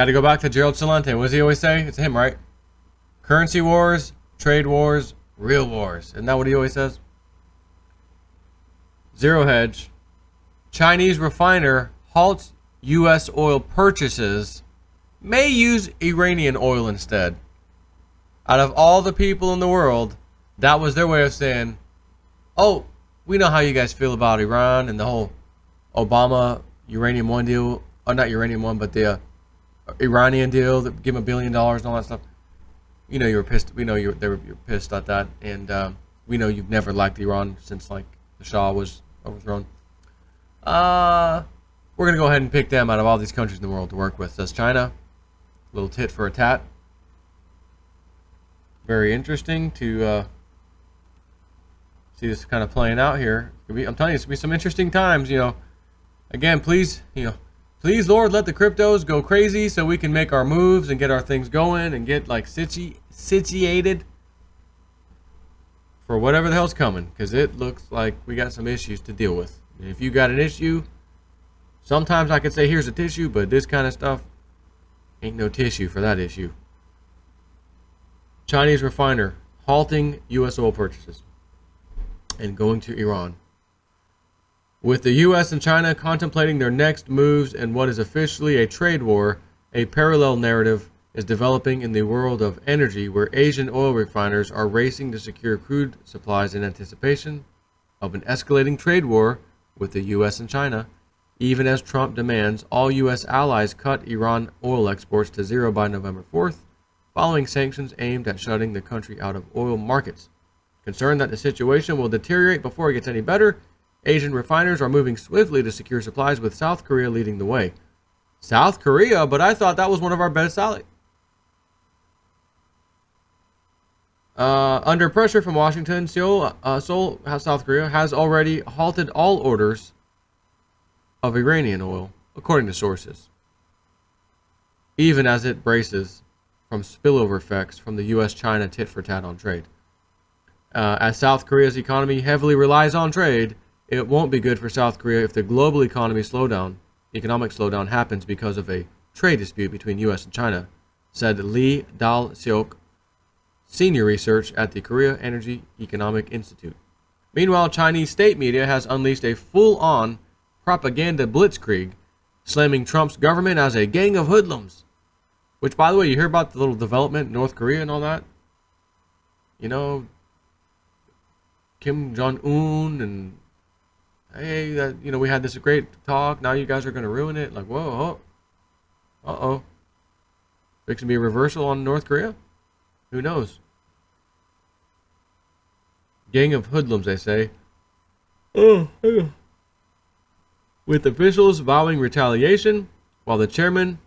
Got to go back to Gerald Celente. What does he always say? It's him, right? Currency wars, trade wars, real wars. Isn't that what he always says? Zero hedge. Chinese refiner halts U.S. oil purchases. May use Iranian oil instead. Out of all the people in the world, that was their way of saying, oh, we know how you guys feel about Iran and the whole Obama Uranium One deal. Or not Uranium One, but the Iranian deal that give them $1 billion and all that stuff. You know you were pissed. We know you're pissed at that, and we know you've never liked Iran since like the Shah was overthrown. We're gonna go ahead and pick them out of all these countries in the world to work with. Says China. Little tit for a tat. Very interesting to see this kind of playing out here. I'm telling you, it's gonna be some interesting times. You know, again, please, please, Lord, let the cryptos go crazy so we can make our moves and get our things going and get like situated for whatever the hell's coming, because it looks like we got some issues to deal with. And if you got an issue, sometimes I could say here's a tissue, but this kind of stuff ain't no tissue for that issue. Chinese refiner halting U.S. oil purchases and going to Iran. With the U.S. and China contemplating their next moves in what is officially a trade war, a parallel narrative is developing in the world of energy, where Asian oil refiners are racing to secure crude supplies in anticipation of an escalating trade war with the U.S. and China, even as Trump demands all U.S. allies cut Iran oil exports to zero by November 4th, following sanctions aimed at shutting the country out of oil markets. Concerned that the situation will deteriorate before it gets any better, Asian refiners are moving swiftly to secure supplies, with South Korea leading the way. South Korea? But I thought that was one of our best allies. Under pressure from Washington, Seoul, South Korea, has already halted all orders of Iranian oil, according to sources, even as it braces from spillover effects from the U.S.-China tit-for-tat on trade. As South Korea's economy heavily relies on trade, it won't be good for South Korea if the global economic slowdown happens because of a trade dispute between U.S. and China, said Lee Dal-seok, senior research at the Korea Energy Economic Institute. Meanwhile, Chinese state media has unleashed a full-on propaganda blitzkrieg, slamming Trump's government as a gang of hoodlums. Which, by the way, you hear about the little development in North Korea and all that? You know, Kim Jong-un and, hey, we had this great talk, now you guys are going to ruin it. Like, whoa, uh-oh. Fixing to be a reversal on North Korea? Who knows? Gang of hoodlums, they say. With officials vowing retaliation, while the chairman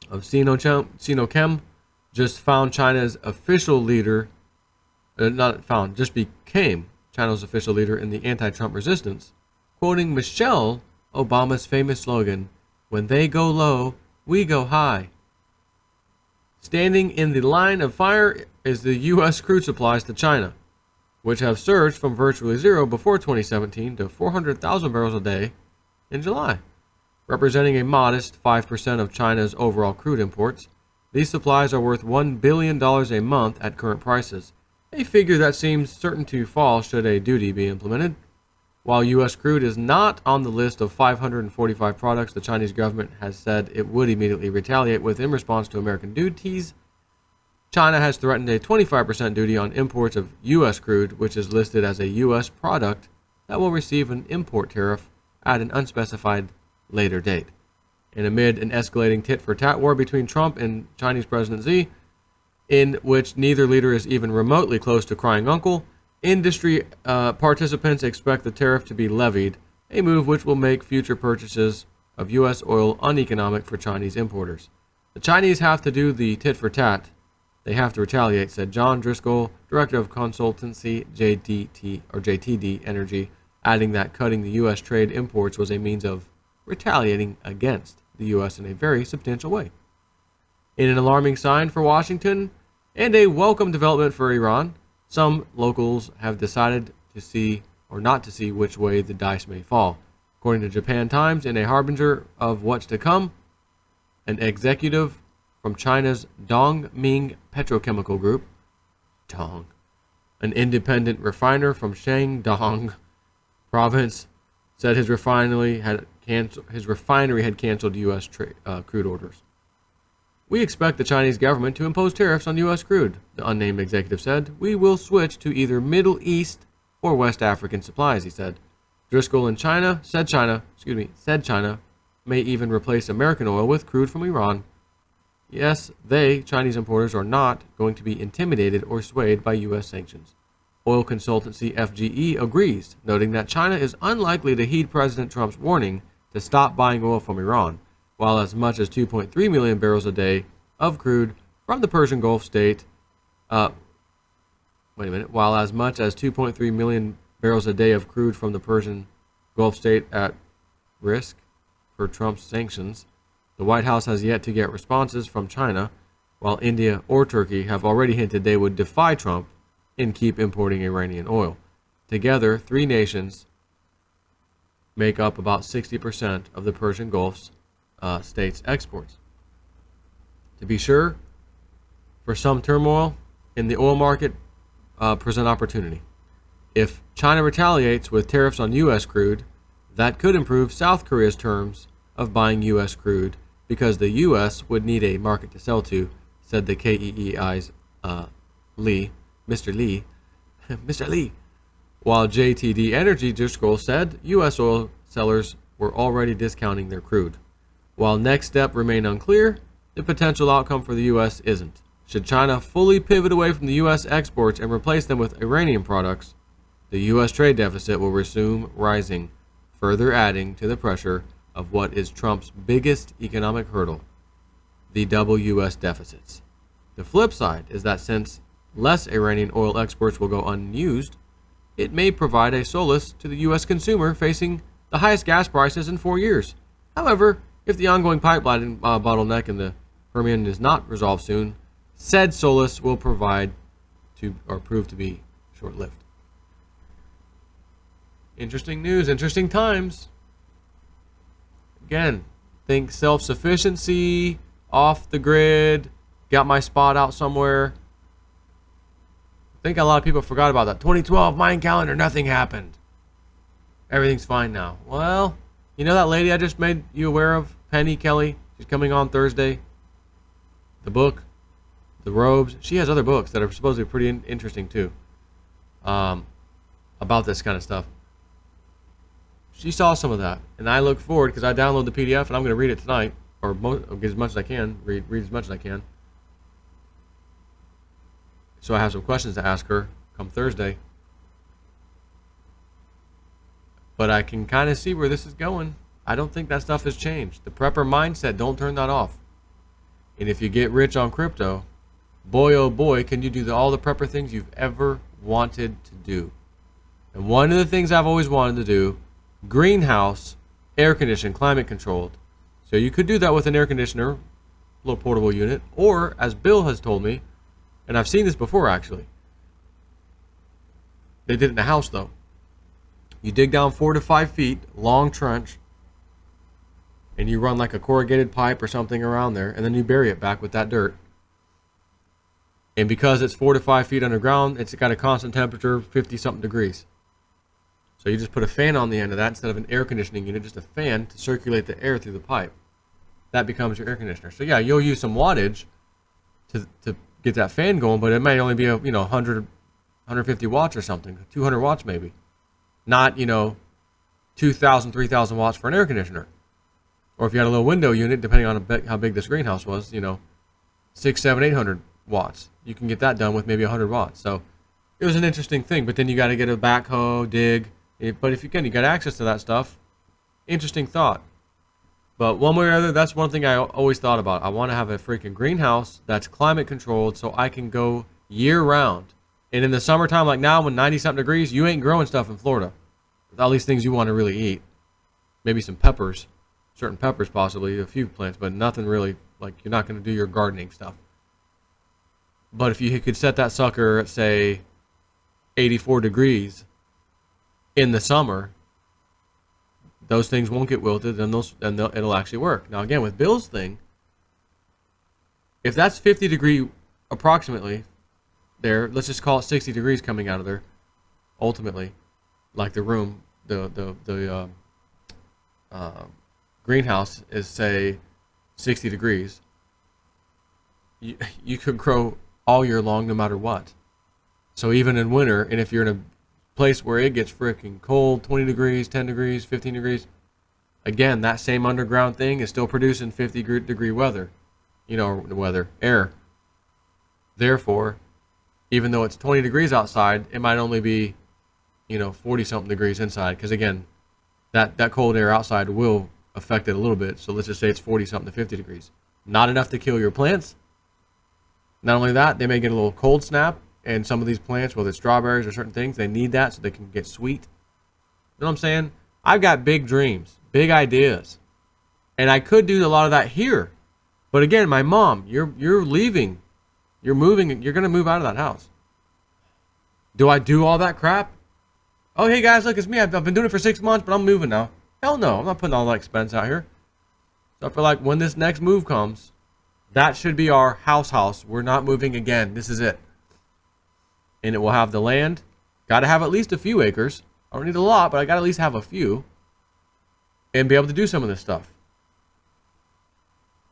of Sinochem just found China's official leader, just became China's official leader in the anti-Trump resistance, quoting Michelle Obama's famous slogan, "When they go low, we go high." Standing in the line of fire is the U.S. crude supplies to China, which have surged from virtually zero before 2017 to 400,000 barrels a day in July, representing a modest 5% of China's overall crude imports. These supplies are worth $1 billion a month at current prices, a figure that seems certain to fall should a duty be implemented. While U.S. crude is not on the list of 545 products the Chinese government has said it would immediately retaliate with in response to American duties, China has threatened a 25% duty on imports of U.S. crude, which is listed as a U.S. product that will receive an import tariff at an unspecified later date. And amid an escalating tit-for-tat war between Trump and Chinese President Xi, in which neither leader is even remotely close to crying uncle, industry participants expect the tariff to be levied, a move which will make future purchases of U.S. oil uneconomic for Chinese importers. The Chinese have to do the tit-for-tat. They have to retaliate, said John Driscoll, director of consultancy JTD Energy, adding that cutting the U.S. trade imports was a means of retaliating against the U.S. in a very substantial way. In an alarming sign for Washington and a welcome development for Iran, some locals have decided to see or not to see which way the dice may fall. According to Japan Times, in a harbinger of what's to come, an executive from China's Dongming Petrochemical Group, an independent refiner from Shandong province, said his refinery had canceled U.S. crude orders. We expect the Chinese government to impose tariffs on U.S. crude, the unnamed executive said. We will switch to either Middle East or West African supplies, he said. Driscoll in China said China may even replace American oil with crude from Iran. Yes, Chinese importers, are not going to be intimidated or swayed by U.S. sanctions. Oil consultancy FGE agrees, noting that China is unlikely to heed President Trump's warning to stop buying oil from Iran, while as much as 2.3 million barrels a day of crude from the Persian Gulf state, while as much as 2.3 million barrels a day of crude from the Persian Gulf state at risk for Trump's sanctions, the White House has yet to get responses from China, while India or Turkey have already hinted they would defy Trump and keep importing Iranian oil. Together, three nations make up about 60% of the Persian Gulf states' exports. To be sure, for some turmoil in the oil market present opportunity. If China retaliates with tariffs on U.S. crude, that could improve South Korea's terms of buying U.S. crude because the U.S. would need a market to sell to, said the KEEI's Mr. Lee. While JTD Energy Driscoll said U.S. oil sellers were already discounting their crude. While next step remain unclear, the potential outcome for the U.S. isn't. Should China fully pivot away from the U.S. exports and replace them with Iranian products, the U.S. trade deficit will resume rising, further adding to the pressure of what is Trump's biggest economic hurdle, the double U.S. deficits. The flip side is that since less Iranian oil exports will go unused, it may provide a solace to the U.S. consumer facing the highest gas prices in 4 years. However, if the ongoing pipeline bottleneck in the Permian is not resolved soon, said solace will prove to be short-lived. Interesting news, interesting times. Again, think self-sufficiency, off the grid, got my spot out somewhere. I think a lot of people forgot about that. 2012 Mayan calendar, nothing happened. Everything's fine now. Well, you know that lady I just made you aware of, Penny Kelly? She's coming on Thursday. The book, The Robes. She has other books that are supposedly pretty interesting too, about this kind of stuff. She saw some of that, and I look forward, because I download the PDF and I'm going to read it tonight, or get as much as I can, read as much as I can. So I have some questions to ask her come Thursday. But I can kind of see where this is going. I don't think that stuff has changed. The prepper mindset, don't turn that off. And if you get rich on crypto, boy oh boy, can you do all the prepper things you've ever wanted to do. And one of the things I've always wanted to do, greenhouse, air conditioned, climate controlled. So you could do that with an air conditioner, a little portable unit, or as Bill has told me, and I've seen this before actually. They did it in a house though. You dig down 4 to 5 feet, long trench, and you run like a corrugated pipe or something around there, and then you bury it back with that dirt. And because it's 4 to 5 feet underground, it's got a constant temperature, 50 something degrees. So you just put a fan on the end of that instead of an air conditioning unit, just a fan to circulate the air through the pipe. That becomes your air conditioner. So yeah, you'll use some wattage to get that fan going, but it may only be 100, 150 watts or something, 200 watts maybe. Not 2,000, 3,000 watts for an air conditioner. Or if you had a little window unit, depending on how big this greenhouse was, 6, 7, 800 watts. You can get that done with maybe 100 watts. So it was an interesting thing, but then you got to get a backhoe, dig. But if you got access to that stuff, interesting thought. But one way or other, that's one thing I always thought about. I want to have a freaking greenhouse that's climate controlled so I can go year round. And in the summertime, like now, when 90-something degrees, you ain't growing stuff in Florida. All these things you want to really eat. Maybe some peppers, certain peppers possibly, a few plants, but nothing really, like you're not going to do your gardening stuff. But if you could set that sucker at, say, 84 degrees in the summer, those things won't get wilted, and it'll actually work. Now, again, with Bill's thing, If that's 50 degree approximately there, let's just call it 60 degrees coming out of there. Ultimately, like the room, the greenhouse is say 60 degrees. You could grow all year long no matter what. So even in winter, and if you're in a place where it gets freaking cold, 20 degrees, 10 degrees, 15 degrees, again, that same underground thing is still producing 50 degree weather, air. Therefore, even though it's 20 degrees outside, it might only be, 40 something degrees inside. Because again, that cold air outside will affect it a little bit. So let's just say it's 40 something to 50 degrees. Not enough to kill your plants. Not only that, they may get a little cold snap. And some of these plants, whether it's strawberries or certain things, they need that so they can get sweet. You know what I'm saying? I've got big dreams, big ideas. And I could do a lot of that here. But again, my mom, you're leaving. You're moving. You're going to move out of that house. Do I do all that crap? Oh, hey guys, look, it's me. I've been doing it for 6 months, but I'm moving now. Hell no, I'm not putting all that expense out here. So I feel like when this next move comes, that should be our house. We're not moving again. This is it. And it will have the land. Got to have at least a few acres. I don't need a lot, but I got to at least have a few. And be able to do some of this stuff.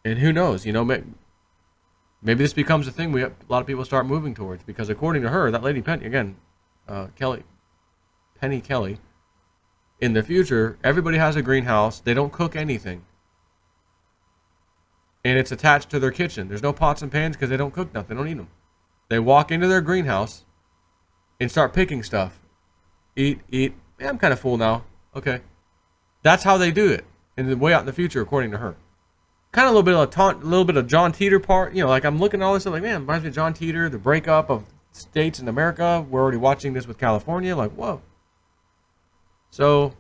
And who knows, maybe this becomes a thing a lot of people start moving towards. Because according to her, that lady Penny, again, Penny Kelly, in the future, everybody has a greenhouse. They don't cook anything. And it's attached to their kitchen. There's no pots and pans because they don't cook nothing. They don't eat them. They walk into their greenhouse and start picking stuff. Eat. Yeah, I'm kind of full now. Okay. That's how they do it. And the way out in the future, according to her. Kind of a little bit of John Teeter part. Like I'm looking at all this stuff like, man, reminds me of John Teeter, the breakup of states in America. We're already watching this with California. Like, whoa. So,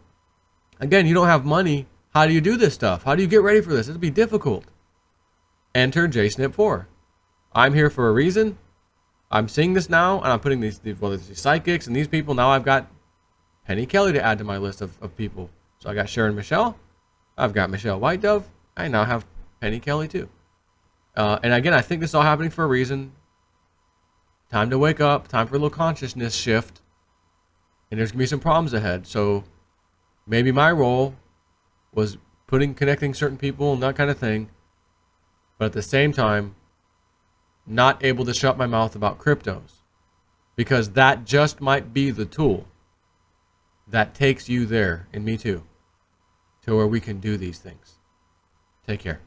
again, you don't have money. How do you do this stuff? How do you get ready for this? It'll be difficult. Enter JSNIP4. I'm here for a reason. I'm seeing this now, and I'm putting these psychics and these people. Now I've got Penny Kelly to add to my list of people. So I got Sharon Michelle. I've got Michelle White Dove. I now have Penny Kelly too. And again, I think this is all happening for a reason. Time to wake up. Time for a little consciousness shift. And there's going to be some problems ahead. So maybe my role was connecting certain people and that kind of thing. But at the same time, not able to shut my mouth about cryptos, because that just might be the tool that takes you there, and me too, to where we can do these things. Take care.